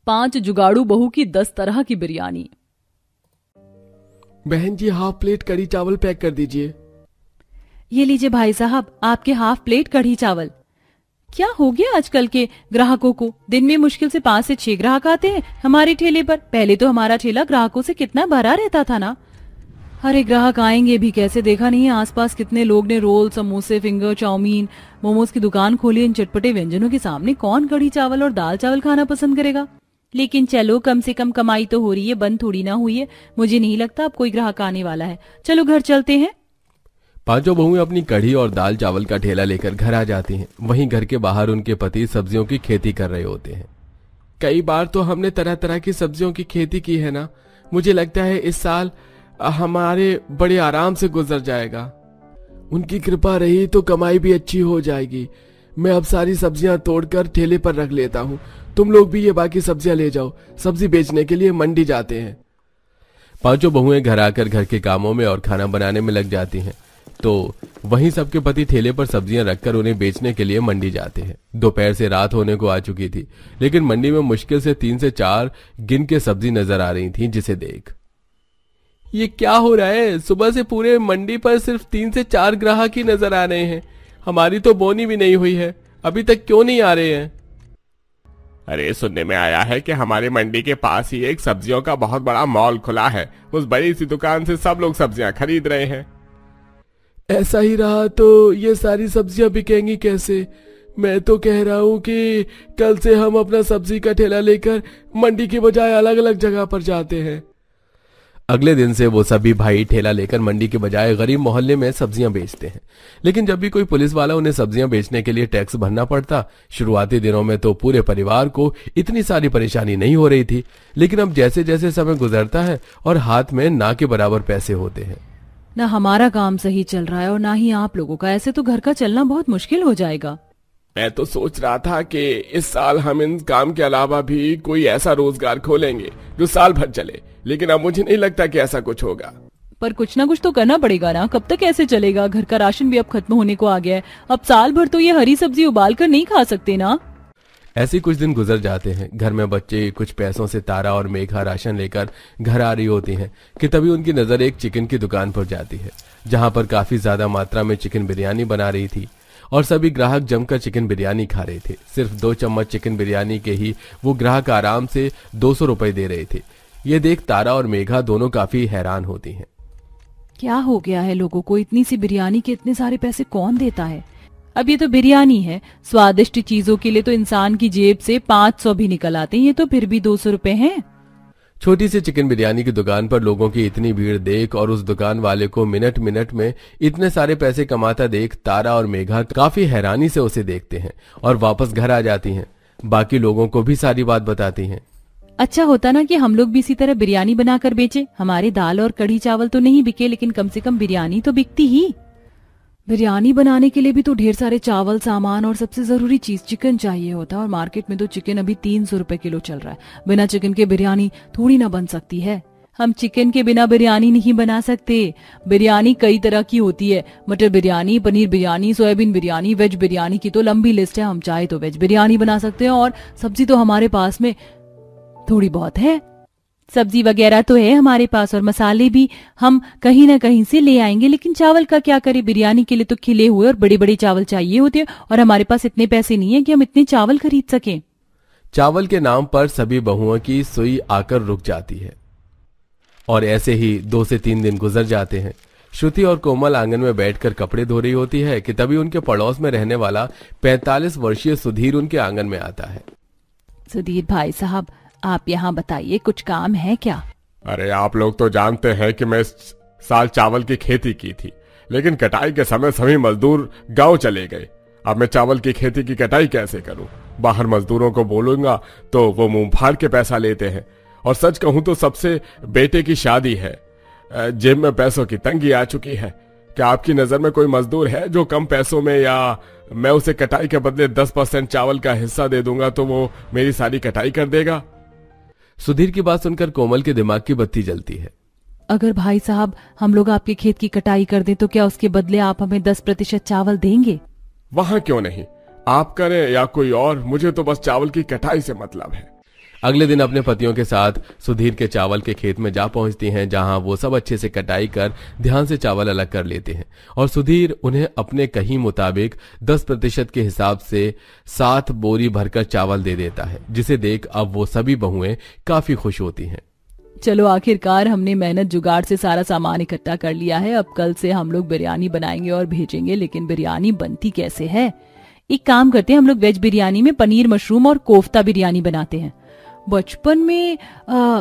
5 जुगाड़ू बहू की 10 तरह की बिरयानी। बहन जी, हाफ प्लेट कढ़ी चावल पैक कर दीजिए। ये लीजिए भाई साहब, आपके हाफ प्लेट कढ़ी चावल। क्या हो गया आजकल के ग्राहकों को? दिन में मुश्किल से 5 से 6 ग्राहक आते हैं हमारे ठेले पर। पहले तो हमारा ठेला ग्राहकों से कितना भरा रहता था ना। अरे ग्राहक आएंगे भी कैसे? देखा नहीं है आसपास कितने लोग ने रोल, समोसे, फिंगर, चाउमीन, मोमोज की दुकान खोली। इन चटपटे व्यंजनों के सामने कौन कढ़ी चावल और दाल चावल खाना पसंद करेगा? लेकिन चलो, कम से कम कमाई तो हो रही है, बंद थोड़ी ना हुई है। मुझे नहीं लगता अब कोई ग्राहक आने वाला है। चलो घर चलते हैं। पांचों बहुएं अपनी कढ़ी और दाल चावल का ठेला लेकर घर आ जाती हैं। वहीं घर के बाहर उनके पति सब्जियों की खेती कर रहे होते हैं। कई बार तो हमने तरह तरह की सब्जियों की खेती की है ना। मुझे लगता है इस साल हमारे बड़े आराम से गुजर जाएगा। उनकी कृपा रही तो कमाई भी अच्छी हो जाएगी। मैं अब सारी सब्जियां तोड़कर ठेले पर रख लेता हूँ। तुम लोग भी ये बाकी सब्जियां ले जाओ। सब्जी बेचने के लिए मंडी जाते हैं। पांचों बहुएं घर आकर घर के कामों में और खाना बनाने में लग जाती हैं। तो वहीं सबके पति ठेले पर सब्जियां रखकर उन्हें बेचने के लिए मंडी जाते हैं। दोपहर से रात होने को आ चुकी थी, लेकिन मंडी में मुश्किल से 3 से 4 गिन के सब्जी नजर आ रही थी, जिसे देख ये क्या हो रहा है? सुबह से पूरे मंडी पर सिर्फ 3 से 4 ग्राहक ही नजर आ रहे हैं। हमारी तो बोनी भी नहीं हुई है, अभी तक क्यों नहीं आ रहे हैं? अरे सुनने में आया है कि हमारी मंडी के पास ही एक सब्जियों का बहुत बड़ा मॉल खुला है। उस बड़ी सी दुकान से सब लोग सब्जियां खरीद रहे हैं। ऐसा ही रहा तो ये सारी सब्जियां बिकेंगी कैसे? मैं तो कह रहा हूँ कि कल से हम अपना सब्जी का ठेला लेकर मंडी के बजाय अलग अलग जगह पर जाते हैं। अगले दिन से वो सभी भाई ठेला लेकर मंडी के बजाय गरीब मोहल्ले में सब्जियां बेचते हैं। लेकिन जब भी कोई पुलिस वाला उन्हें सब्जियां बेचने के लिए टैक्स भरना पड़ता, शुरुआती दिनों में तो पूरे परिवार को इतनी सारी परेशानी नहीं हो रही थी। लेकिन अब जैसे जैसे समय गुजरता है और हाथ में ना के बराबर पैसे होते हैं। ना हमारा काम सही चल रहा है और ना ही आप लोगों का। ऐसे तो घर का चलना बहुत मुश्किल हो जाएगा। मैं तो सोच रहा था कि इस साल हम इन काम के अलावा भी कोई ऐसा रोजगार खोलेंगे जो साल भर चले, लेकिन अब मुझे नहीं लगता कि ऐसा कुछ होगा। पर कुछ ना कुछ तो करना पड़ेगा ना। कब तक ऐसे चलेगा? घर का राशन भी अब खत्म होने को आ गया है। अब साल भर तो ये हरी सब्जी उबाल कर नहीं खा सकते ना। ऐसे कुछ दिन गुजर जाते हैं। घर में बच्चे कुछ पैसों से तारा और मेघा राशन लेकर घर आ रही होती हैं कि तभी उनकी नजर एक चिकन की दुकान पर जाती है, जहां पर काफी ज्यादा मात्रा में चिकन बिरयानी बना रही थी और सभी ग्राहक जमकर चिकन बिरयानी खा रहे थे। सिर्फ 2 चम्मच चिकन बिरयानी के ही वो ग्राहक आराम से 200 रुपए दे रहे थे। ये देख तारा और मेघा दोनों काफी हैरान होती हैं। क्या हो गया है लोगों को? इतनी सी बिरयानी के इतने सारे पैसे कौन देता है? अब ये तो बिरयानी है। स्वादिष्ट चीजों के लिए तो इंसान की जेब से 500 भी निकल आते हैं, ये तो फिर भी 200 रुपए हैं। छोटी सी चिकन बिरयानी की दुकान पर लोगों की इतनी भीड़ देख और उस दुकान वाले को मिनट मिनट में इतने सारे पैसे कमाता देख तारा और मेघा काफी हैरानी से उसे देखते हैं और वापस घर आ जाती हैं। बाकी लोगों को भी सारी बात बताती हैं। अच्छा होता ना कि हम लोग भी इसी तरह बिरयानी बनाकर बेचे। हमारे दाल और कढ़ी चावल तो नहीं बिके, लेकिन कम से कम बिरयानी तो बिकती ही। बिरयानी बनाने के लिए भी तो ढेर सारे चावल, सामान और सबसे जरूरी चीज चिकन चाहिए होता है। और मार्केट में तो चिकन अभी 300 रुपए किलो चल रहा है। बिना चिकन के बिरयानी थोड़ी ना बन सकती है। हम चिकन के बिना बिरयानी नहीं बना सकते। बिरयानी कई तरह की होती है। मटर बिरयानी, पनीर बिरयानी, सोयाबीन बिरयानी, वेज बिरयानी की तो लंबी लिस्ट है। हम चाहे तो वेज बिरयानी बना सकते हैं और सब्जी तो हमारे पास में थोड़ी बहुत है। सब्जी वगैरह तो है हमारे पास और मसाले भी हम कहीं ना कहीं से ले आएंगे। लेकिन चावल का क्या करें? बिरयानी के लिए तो खिले हुए और बड़े बड़े चावल चाहिए होते हैं और हमारे पास इतने पैसे नहीं है कि हम इतने चावल खरीद सकें। चावल के नाम पर सभी बहुओं की सुई आकर रुक जाती है और ऐसे ही 2 से 3 दिन गुजर जाते हैं। श्रुति और कोमल आंगन में बैठकर कपड़े धो रही होती है कि तभी उनके पड़ोस में रहने वाला 45 वर्षीय सुधीर उनके आंगन में आता है। सुधीर भाई साहब, आप यहाँ बताइए, कुछ काम है क्या? अरे आप लोग तो जानते हैं कि मैं इस साल चावल की खेती की थी, लेकिन कटाई के समय सभी मजदूर गांव चले गए। अब मैं चावल की खेती की कटाई कैसे करूं? बाहर मजदूरों को बोलूंगा तो वो मुंह फाड़ के पैसा लेते हैं। और सच कहूं तो सबसे बेटे की शादी है। जेब में पैसों की तंगी आ चुकी है। क्या आपकी नजर में कोई मजदूर है जो कम पैसों में, या मैं उसे कटाई के बदले 10% चावल का हिस्सा दे दूंगा तो वो मेरी सारी कटाई कर देगा? सुधीर की बात सुनकर कोमल के दिमाग की बत्ती जलती है। अगर भाई साहब हम लोग आपके खेत की कटाई कर दें तो क्या उसके बदले आप हमें 10% चावल देंगे? वहां क्यों नहीं, आप करें या कोई और, मुझे तो बस चावल की कटाई से मतलब है। अगले दिन अपने पतियों के साथ सुधीर के चावल के खेत में जा पहुंचती हैं, जहां वो सब अच्छे से कटाई कर ध्यान से चावल अलग कर लेते हैं और सुधीर उन्हें अपने कही मुताबिक 10% के हिसाब से 7 बोरी भरकर चावल दे देता है, जिसे देख अब वो सभी बहुएं काफी खुश होती हैं। चलो आखिरकार हमने मेहनत जुगाड़ से सारा सामान इकट्ठा कर लिया है। अब कल से हम लोग बिरयानी बनाएंगे और भेजेंगे, लेकिन बिरयानी बनती कैसे है? एक काम करते हैं, हम लोग वेज बिरयानी में पनीर मशरूम और कोफ्ता बिरयानी बनाते हैं। बचपन में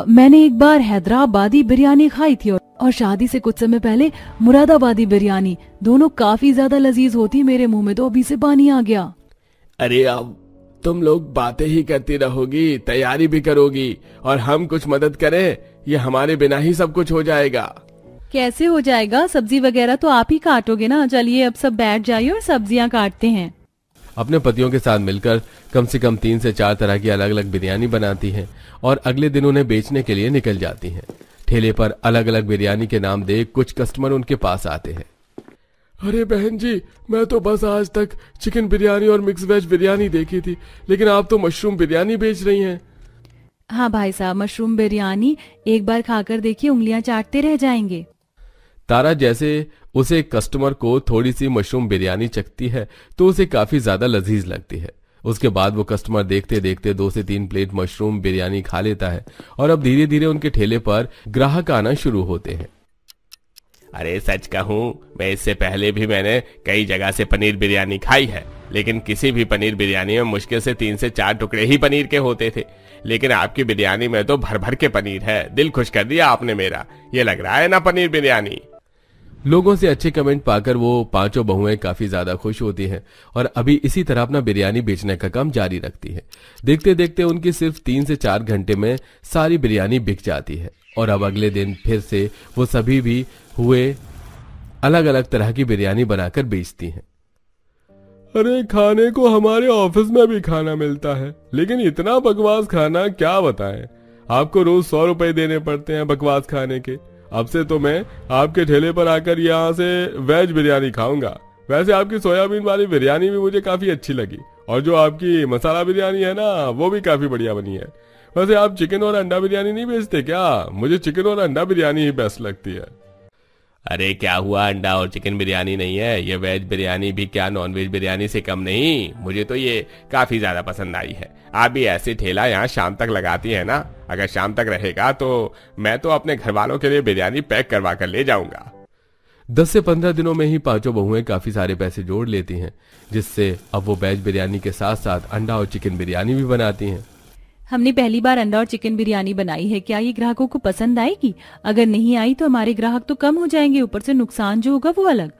मैंने एक बार हैदराबादी बिरयानी खाई थी और शादी से कुछ समय पहले मुरादाबादी बिरयानी। दोनों काफी ज्यादा लजीज होती, मेरे मुंह में तो अभी से पानी आ गया। अरे अब तुम लोग बातें ही करती रहोगी, तैयारी भी करोगी और हम कुछ मदद करें? ये हमारे बिना ही सब कुछ हो जाएगा। कैसे हो जाएगा? सब्जी वगैरह तो आप ही काटोगे ना। चलिए अब सब बैठ जाइए और सब्जियां काटते हैं। अपने पतियों के साथ मिलकर कम से कम 3 से 4 तरह की अलग अलग बिरयानी बनाती हैं और अगले दिन उन्हें बेचने के लिए निकल जाती हैं। ठेले पर अलग अलग बिरयानी के नाम देख कुछ कस्टमर उनके पास आते हैं। अरे बहन जी, मैं तो बस आज तक चिकन बिरयानी और मिक्स वेज बिरयानी देखी थी, लेकिन आप तो मशरूम बिरयानी बेच रही हैं। हाँ भाई साहब, मशरूम बिरयानी एक बार खाकर देखिए, उंगलियां चाटते रह जाएंगे। तारा जैसे उसे कस्टमर को थोड़ी सी मशरूम बिरयानी चखती है तो उसे काफी ज्यादा लजीज लगती है। उसके बाद वो कस्टमर देखते देखते 2 से 3 प्लेट मशरूम बिरयानी खा लेता है और अब धीरे धीरे उनके ठेले पर ग्राहक आना शुरू होते हैं। अरे सच कहूं, मैं इससे पहले भी मैंने कई जगह से पनीर बिरयानी खाई है, लेकिन किसी भी पनीर बिरयानी में मुश्किल से 3 से 4 टुकड़े ही पनीर के होते थे। लेकिन आपकी बिरयानी में तो भर भर के पनीर है। दिल खुश कर दिया आपने मेरा। ये लग रहा है ना पनीर बिरयानी। लोगों से अच्छे कमेंट पाकर वो 5 बहुएं काफी ज्यादा खुश होती हैं और अभी इसी तरह अपना बिरयानी बेचने का काम जारी रखती है। देखते देखते उनकी सिर्फ 3 से 4 घंटे में सारी बिरयानी बिक जाती है और अब अगले दिन फिर से वो सभी भी हुए अलग अलग तरह की बिरयानी बनाकर बेचती हैं। अरे खाने को हमारे ऑफिस में भी खाना मिलता है, लेकिन इतना बकवास खाना क्या बताएं। आपको रोज 100 रुपए देने पड़ते हैं बकवास खाने के। अब से तो मैं आपके ठेले पर आकर यहाँ से वेज बिरयानी खाऊंगा। वैसे आपकी सोयाबीन वाली बिरयानी भी मुझे काफी अच्छी लगी और जो आपकी मसाला बिरयानी है ना, वो भी काफी बढ़िया बनी है। वैसे आप चिकन और अंडा बिरयानी नहीं बेचते क्या? मुझे चिकन और अंडा बिरयानी ही बेस्ट लगती है। अरे क्या हुआ, अंडा और चिकन बिरयानी नहीं है? ये वेज बिरयानी भी क्या नॉन वेज बिरयानी से कम नहीं? मुझे तो ये काफी ज्यादा पसंद आई है। आप भी ऐसे ठेला यहाँ शाम तक लगाती है ना? अगर शाम तक रहेगा तो मैं तो अपने घर वालों के लिए बिरयानी पैक करवा कर ले जाऊंगा। 10 से 15 दिनों में ही 5 बहुएं काफी सारे पैसे जोड़ लेती हैं, जिससे अब वो वेज बिरयानी के साथ साथ अंडा और चिकन बिरयानी भी बनाती हैं। हमने पहली बार अंडा और चिकन बिरयानी बनाई है, क्या ये ग्राहकों को पसंद आएगी? अगर नहीं आई तो हमारे ग्राहक तो कम हो जाएंगे, ऊपर से नुकसान जो होगा वो अलग।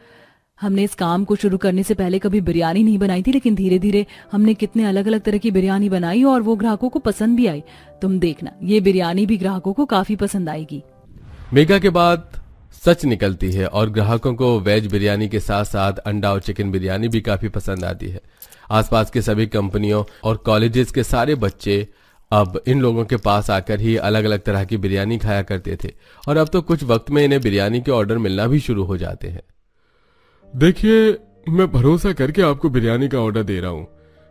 हमने इस काम को शुरू करने से पहले कभी बिरयानी नहीं बनाई थी, लेकिन धीरे धीरे हमने कितने अलग अलग तरह की बिरयानी बनाई और वो ग्राहकों को पसंद भी आई। तुम देखना, ये बिरयानी भी ग्राहकों को काफी पसंद आएगी। मेघा के बाद सच निकलती है और ग्राहकों को वेज बिरयानी के साथ साथ अंडा और चिकन बिरयानी भी काफी पसंद आती है। आसपास के सभी कंपनियों और कॉलेजेस के सारे बच्चे अब इन लोगों के पास आकर ही अलग अलग तरह की बिरयानी खाया करते थे और अब तो कुछ वक्त में इन्हें बिरयानी के ऑर्डर मिलना भी शुरू हो जाते हैं। देखिए, मैं भरोसा करके आपको बिरयानी का ऑर्डर दे रहा हूँ।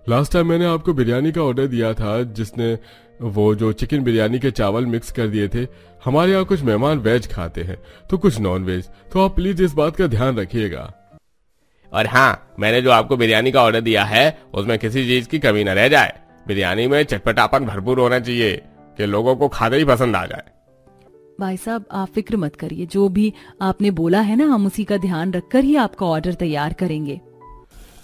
लास्ट टाइम मैंने आपको बिरयानी का ऑर्डर दिया था, जिसने वो जो चिकन बिरयानी के चावल मिक्स कर दिए थे। हमारे यहाँ कुछ मेहमान वेज खाते हैं तो कुछ नॉन वेज, तो आप प्लीज इस बात का ध्यान रखिएगा। और हाँ, मैंने जो आपको बिरयानी का ऑर्डर दिया है उसमें किसी चीज की कमी न रह जाए। बिरयानी में चटपटापन भरपूर होना चाहिए कि लोगों को खाते ही पसंद आ जाए। भाई साहब, आप फिक्र मत करिए, जो भी आपने बोला है ना, हम उसी का ध्यान रखकर ही आपका ऑर्डर तैयार करेंगे।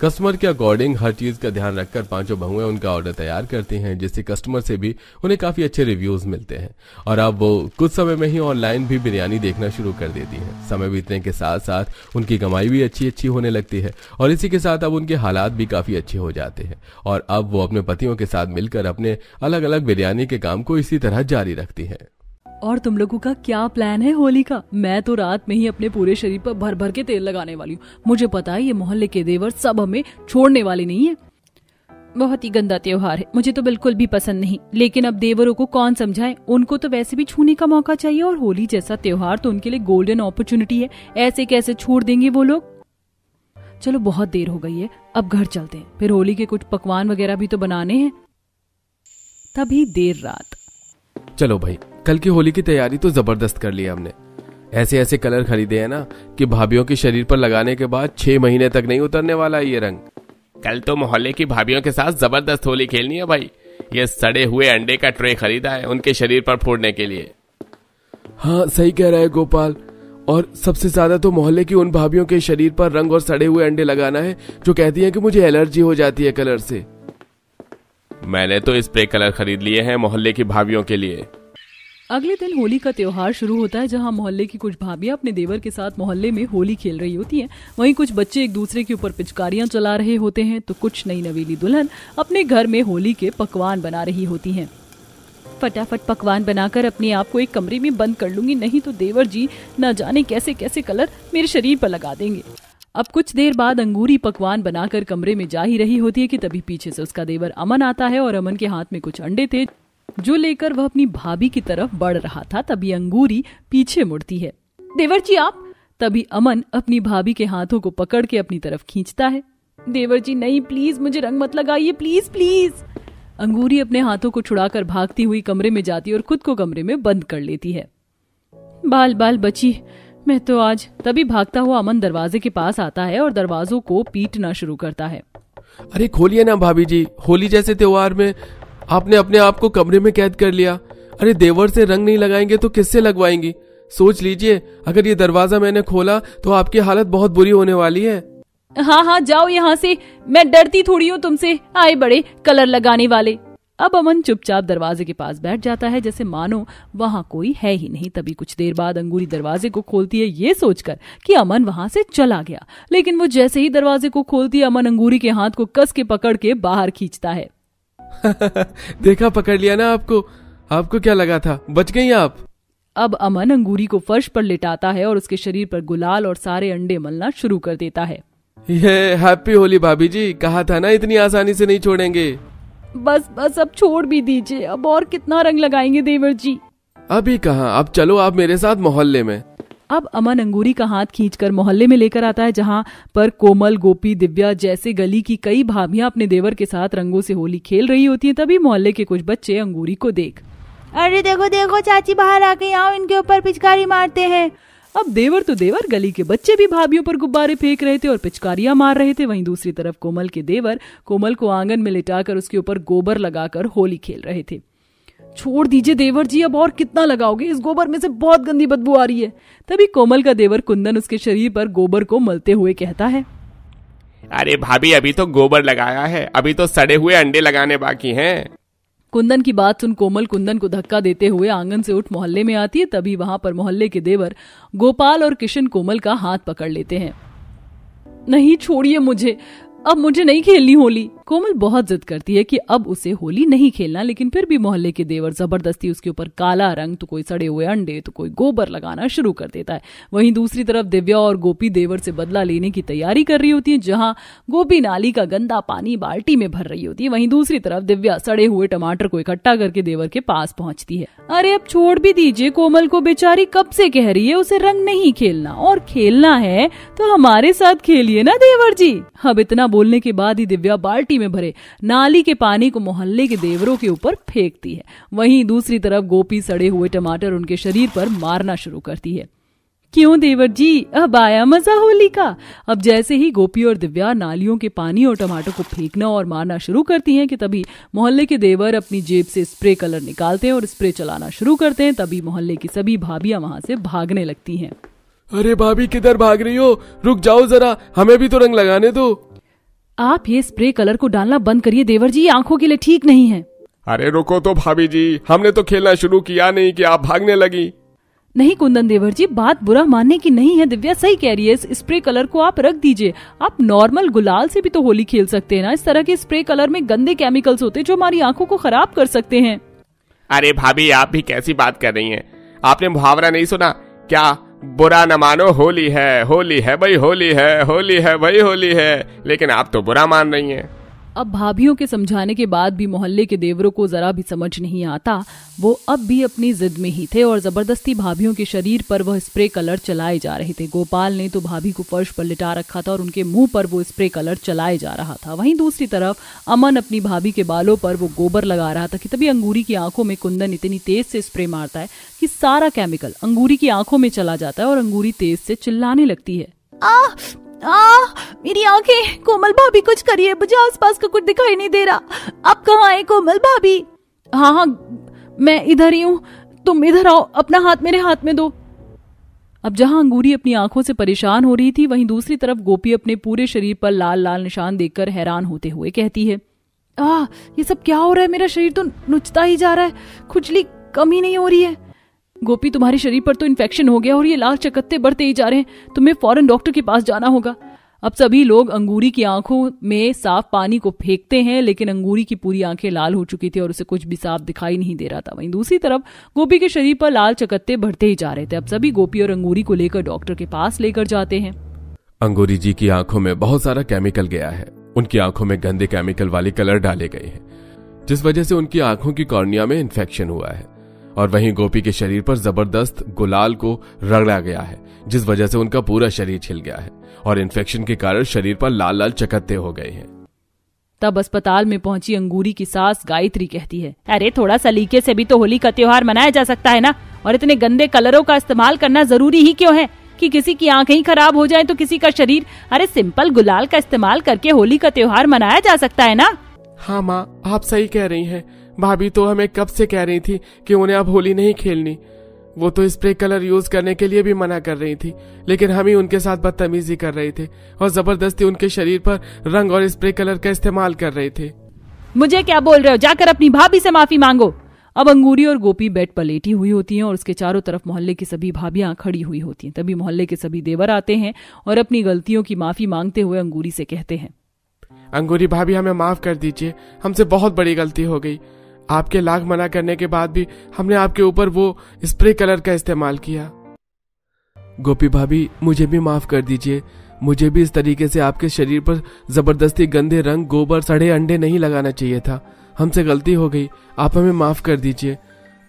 कस्टमर के अकॉर्डिंग हर चीज का ध्यान रखकर 5 बहुएं उनका ऑर्डर तैयार करती हैं, जिससे कस्टमर से भी उन्हें काफी अच्छे रिव्यूज मिलते हैं और अब वो कुछ समय में ही ऑनलाइन भी बिरयानी देखना शुरू कर देती हैं। समय बीतने के साथ साथ उनकी कमाई भी अच्छी होने लगती है और इसी के साथ अब उनके हालात भी काफी अच्छे हो जाते हैं और अब वो अपने पतियों के साथ मिलकर अपने अलग अलग बिरयानी के काम को इसी तरह जारी रखती है। और तुम लोगों का क्या प्लान है होली का? मैं तो रात में ही अपने पूरे शरीर पर भर भर के तेल लगाने वाली हूँ। मुझे पता है ये मोहल्ले के देवर सब हमें छोड़ने वाले नहीं है। बहुत ही गंदा त्योहार है, मुझे तो बिल्कुल भी पसंद नहीं, लेकिन अब देवरों को कौन समझाए, उनको तो वैसे भी छूने का मौका चाहिए और होली जैसा त्योहार तो उनके लिए गोल्डन अपॉर्चुनिटी है। ऐसे कैसे छोड़ देंगे वो लोग? चलो बहुत देर हो गई है, अब घर चलते हैं, फिर होली के कुछ पकवान वगैरह भी तो बनाने हैं। तभी देर रात चलो भाई, कल की होली की तैयारी तो जबरदस्त कर ली हमने। ऐसे ऐसे कलर खरीदे हैं ना कि भाभियों के शरीर पर लगाने के बाद 6 महीने तक नहीं उतरने वाला ये रंग। कल तो मोहल्ले की भाभियों के साथ जबरदस्त होली खेलनी है भाई। ये सड़े हुए अंडे का ट्रे खरीदा है उनके शरीर पर फोड़ने के लिए। हाँ सही कह रहा है गोपाल, और सबसे ज्यादा तो मोहल्ले की उन भाभियों के शरीर पर रंग और सड़े हुए अंडे लगाना है जो कहती हैं कि मुझे एलर्जी हो जाती है कलर से। मैंने तो स्प्रे कलर खरीद लिए हैं मोहल्ले की भाभियों के लिए। अगले दिन होली का त्योहार शुरू होता है, जहां मोहल्ले की कुछ भाभियां अपने देवर के साथ मोहल्ले में होली खेल रही होती हैं। वहीं कुछ बच्चे एक दूसरे के ऊपर पिचकारियां चला रहे होते हैं, तो कुछ नई नवेली दुल्हन अपने घर में होली के पकवान बना रही होती हैं। फटाफट पकवान बनाकर अपने आप को एक कमरे में बंद कर लूंगी, नहीं तो देवर जी न जाने कैसे कैसे कलर मेरे शरीर पर लगा देंगे। अब कुछ देर बाद अंगूरी पकवान बनाकर कमरे में जा ही रही होती है कि तभी पीछे से उसका देवर अमन आता है और अमन के हाथ में कुछ अंडे थे जो लेकर वह अपनी भाभी की तरफ बढ़ रहा था। तभी अंगूरी पीछे मुड़ती है। देवर जी आप। तभी अमन अपनी भाभी के हाथों को पकड़ के अपनी तरफ खींचता है। देवर जी नहीं, प्लीज मुझे रंग मत लगाइए, प्लीज प्लीज। अंगूरी अपने हाथों को छुड़ाकर भागती हुई कमरे में जाती और खुद को कमरे में बंद कर लेती है। बाल बाल बची मैं तो आज। तभी भागता हुआ अमन दरवाजे के पास आता है और दरवाजों को पीटना शुरू करता है। अरे खोलिए ना भाभी जी, होली जैसे त्योहार में आपने अपने आप को कमरे में कैद कर लिया। अरे देवर से रंग नहीं लगाएंगे तो किससे लगवाएंगी? सोच लीजिए, अगर ये दरवाजा मैंने खोला तो आपकी हालत बहुत बुरी होने वाली है। हाँ हाँ जाओ यहाँ से, मैं डरती थोड़ी हूँ तुमसे, आए बड़े कलर लगाने वाले। अब अमन चुपचाप दरवाजे के पास बैठ जाता है जैसे मानो वहाँ कोई है ही नहीं। तभी कुछ देर बाद अंगूरी दरवाजे को खोलती है ये सोचकर कि अमन वहाँ से चला गया, लेकिन वो जैसे ही दरवाजे को खोलती है अमन अंगूरी के हाथ को कस के पकड़ के बाहर खींचता है। देखा, पकड़ लिया ना आपको। आपको क्या लगा था, बच गई आप। अब अमन अंगूरी को फर्श पर लिटाता है और उसके शरीर पर गुलाल और सारे अंडे मलना शुरू कर देता है। ये हैप्पी होली भाभी जी, कहा था ना इतनी आसानी से नहीं छोड़ेंगे। बस बस अब छोड़ भी दीजिए, अब और कितना रंग लगाएंगे देवर जी। अभी कहाँ, अब चलो आप मेरे साथ मोहल्ले में। अब अमन अंगूरी का हाथ खींचकर मोहल्ले में लेकर आता है, जहां पर कोमल, गोपी, दिव्या जैसे गली की कई भाभियां अपने देवर के साथ रंगों से होली खेल रही होती हैं। तभी मोहल्ले के कुछ बच्चे अंगूरी को देख, अरे देखो देखो चाची बाहर आ गई, आओ इनके ऊपर पिचकारी मारते हैं। अब देवर तो देवर, गली के बच्चे भी भाभियों पर गुब्बारे फेंक रहे थे और पिचकारियां मार रहे थे। वहीं दूसरी तरफ कोमल के देवर कोमल को आंगन में लिटाकर उसके ऊपर गोबर लगाकर होली खेल रहे थे। छोड़ दीजिए देवर जी, अब और कितना लगाओगे, इस गोबर में से बहुत गंदी बदबू आ रही है। तभी कोमल का देवर कुंदन उसके शरीर पर गोबर को मलते हुए कहता है, अरे भाभी अभी तो गोबर लगाया है, अभी तो सड़े हुए अंडे लगाने बाकी हैं। कुंदन की बात सुन कोमल कुंदन को धक्का देते हुए आंगन से उठ मोहल्ले में आती है। तभी वहां पर मोहल्ले के देवर गोपाल और किशन कोमल का हाथ पकड़ लेते हैं। नहीं छोड़िए मुझे, अब मुझे नहीं खेलनी होली। कोमल बहुत जिद करती है कि अब उसे होली नहीं खेलना, लेकिन फिर भी मोहल्ले के देवर जबरदस्ती उसके ऊपर काला रंग, तो कोई सड़े हुए अंडे, तो कोई गोबर लगाना शुरू कर देता है। वहीं दूसरी तरफ दिव्या और गोपी देवर से बदला लेने की तैयारी कर रही होती है, जहां गोपी नाली का गंदा पानी बाल्टी में भर रही होती है। वहीं दूसरी तरफ दिव्या सड़े हुए टमाटर को इकट्ठा करके देवर के पास पहुंचती है। अरे अब छोड़ भी दीजिए कोमल को, बेचारी कब से कह रही है उसे रंग नहीं खेलना, और खेलना है तो हमारे साथ खेलिए ना देवर जी। अब इतना बोलने के बाद ही दिव्या बाल्टी में भरे नाली के पानी को मोहल्ले के देवरों के ऊपर फेंकती है। वहीं दूसरी तरफ गोपी सड़े हुए टमाटर उनके शरीर पर मारना शुरू करती है। क्यों देवर जी, अब आया मजा होली का। अब जैसे ही गोपी और दिव्या नालियों के पानी और टमाटर को फेंकना और मारना शुरू करती हैं कि तभी मोहल्ले के देवर अपनी जेब से स्प्रे कलर निकालते हैं और स्प्रे चलाना शुरू करते हैं। तभी मोहल्ले की सभी भाभियां वहां से भागने लगती हैं। अरे भाभी किधर भाग रही हो, रुक जाओ जरा, हमें भी तो रंग लगाने दो। आप ये स्प्रे कलर को डालना बंद करिए देवर जी, आंखों के लिए ठीक नहीं है। अरे रुको तो भाभी जी, हमने तो खेलना शुरू किया नहीं कि आप भागने लगी। नहीं कुंदन देवर जी, बात बुरा मानने की नहीं है, दिव्या सही कह रही है। इस स्प्रे कलर को आप रख दीजिए, आप नॉर्मल गुलाल से भी तो होली खेल सकते हैं ना। इस तरह के स्प्रे कलर में गंदे केमिकल्स होते हैं जो हमारी आंखों को खराब कर सकते हैं। अरे भाभी आप भी कैसी बात कर रही हैं? आपने मुहावरा नहीं सुना क्या? बुरा न मानो होली है भाई, होली है भाई, होली है। लेकिन आप तो बुरा मान रही हैं। अब भाभियों के समझाने के बाद भी मोहल्ले के देवरों को जरा भी समझ नहीं आता। वो अब भी अपनी जिद में ही थे और जबरदस्ती भाभियों के शरीर पर वह स्प्रे कलर चलाए जा रहे थे। गोपाल ने तो भाभी को फर्श पर लिटा रखा था और उनके मुंह पर वो स्प्रे कलर चलाए जा रहा था। वहीं दूसरी तरफ अमन अपनी भाभी के बालों पर वो गोबर लगा रहा था कि तभी अंगूरी की आंखों में कुंदन इतनी तेज से स्प्रे मारता है कि सारा केमिकल अंगूरी की आंखों में चला जाता है और अंगूरी तेज से चिल्लाने लगती है। मेरी आंखें, कोमल भाभी कुछ करिए, मुझे आसपास का कुछ दिखाई नहीं दे रहा। आप कहाँ हैं कोमल भाभी? हाँ, मैं इधर ही हूँ, तुम इधर आओ, अपना हाथ मेरे हाथ में दो। अब जहां अंगूरी अपनी आंखों से परेशान हो रही थी, वहीं दूसरी तरफ गोपी अपने पूरे शरीर पर लाल लाल निशान देखकर हैरान होते हुए कहती है, ये सब क्या हो रहा है? मेरा शरीर तो नुचता ही जा रहा है, खुजली कम ही नहीं हो रही है। गोपी, तुम्हारे शरीर पर तो इन्फेक्शन हो गया और ये लाल चकत्ते बढ़ते ही जा रहे हैं, तुम्हें फौरन डॉक्टर के पास जाना होगा। अब सभी लोग अंगूरी की आंखों में साफ पानी को फेंकते हैं, लेकिन अंगूरी की पूरी आंखें लाल हो चुकी थी और उसे कुछ भी साफ दिखाई नहीं दे रहा था। वहीं दूसरी तरफ गोपी के शरीर पर लाल चकत्ते बढ़ते ही जा रहे थे। अब सभी गोपी और अंगूरी को लेकर डॉक्टर के पास लेकर जाते हैं। अंगूरी जी की आंखों में बहुत सारा केमिकल गया है। उनकी आंखों में गंदे केमिकल वाले कलर डाले गए हैं, जिस वजह से उनकी आंखों की कॉर्निया में इन्फेक्शन हुआ है। और वहीं गोपी के शरीर पर जबरदस्त गुलाल को रगड़ा गया है, जिस वजह से उनका पूरा शरीर छिल गया है और इन्फेक्शन के कारण शरीर पर लाल लाल चकत्ते हो गए हैं। तब अस्पताल में पहुंची अंगूरी की सास गायत्री कहती है, अरे थोड़ा सलीके से भी तो होली का त्योहार मनाया जा सकता है ना, और इतने गंदे कलरों का इस्तेमाल करना जरूरी ही क्यों है कि किसी की आंखें ही खराब हो जाए तो किसी का शरीर। अरे सिंपल गुलाल का इस्तेमाल करके होली का त्योहार मनाया जा सकता है ना। हाँ माँ, आप सही कह रही हैं। भाभी तो हमें कब से कह रही थी कि उन्हें अब होली नहीं खेलनी। वो तो स्प्रे कलर यूज करने के लिए भी मना कर रही थी, लेकिन हम ही उनके साथ बदतमीजी कर रहे थे और जबरदस्ती उनके शरीर पर रंग और स्प्रे कलर का इस्तेमाल कर रहे थे। मुझे क्या बोल रहे हो, जाकर अपनी भाभी से माफी मांगो। अब अंगूरी और गोपी बेड पर लेटी हुई होती हैं और उसके चारों तरफ मोहल्ले की सभी भाभियां खड़ी हुई होती हैं। तभी मोहल्ले के सभी देवर आते हैं और अपनी गलतियों की माफी मांगते हुए अंगूरी से कहते हैं, अंगूरी भाभी, हमें माफ कर दीजिए, हमसे बहुत बड़ी गलती हो गई। आपके लाख मना करने के बाद भी हमने आपके ऊपर वो स्प्रे कलर का इस्तेमाल किया। गोपी भाभी, मुझे भी माफ कर दीजिए। मुझे भी इस तरीके से आपके शरीर पर जबरदस्ती गंदे रंग, गोबर, सड़े अंडे नहीं लगाना चाहिए था। हमसे गलती हो गई, आप हमें माफ कर दीजिए।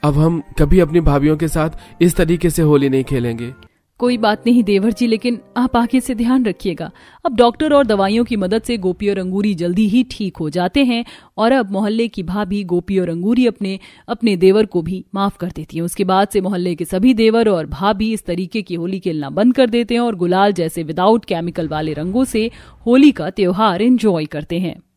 अब हम कभी अपनी भाभियों के साथ इस तरीके से होली नहीं खेलेंगे। कोई बात नहीं देवर जी, लेकिन आप आगे से ध्यान रखिएगा। अब डॉक्टर और दवाइयों की मदद से गोपी और अंगूरी जल्दी ही ठीक हो जाते हैं और अब मोहल्ले की भाभी गोपी और अंगूरी अपने देवर को भी माफ कर देती हैं। उसके बाद से मोहल्ले के सभी देवर और भाभी इस तरीके की होली खेलना बंद कर देते हैं और गुलाल जैसे विदाउट केमिकल वाले रंगों से होली का त्योहार एंजॉय करते हैं।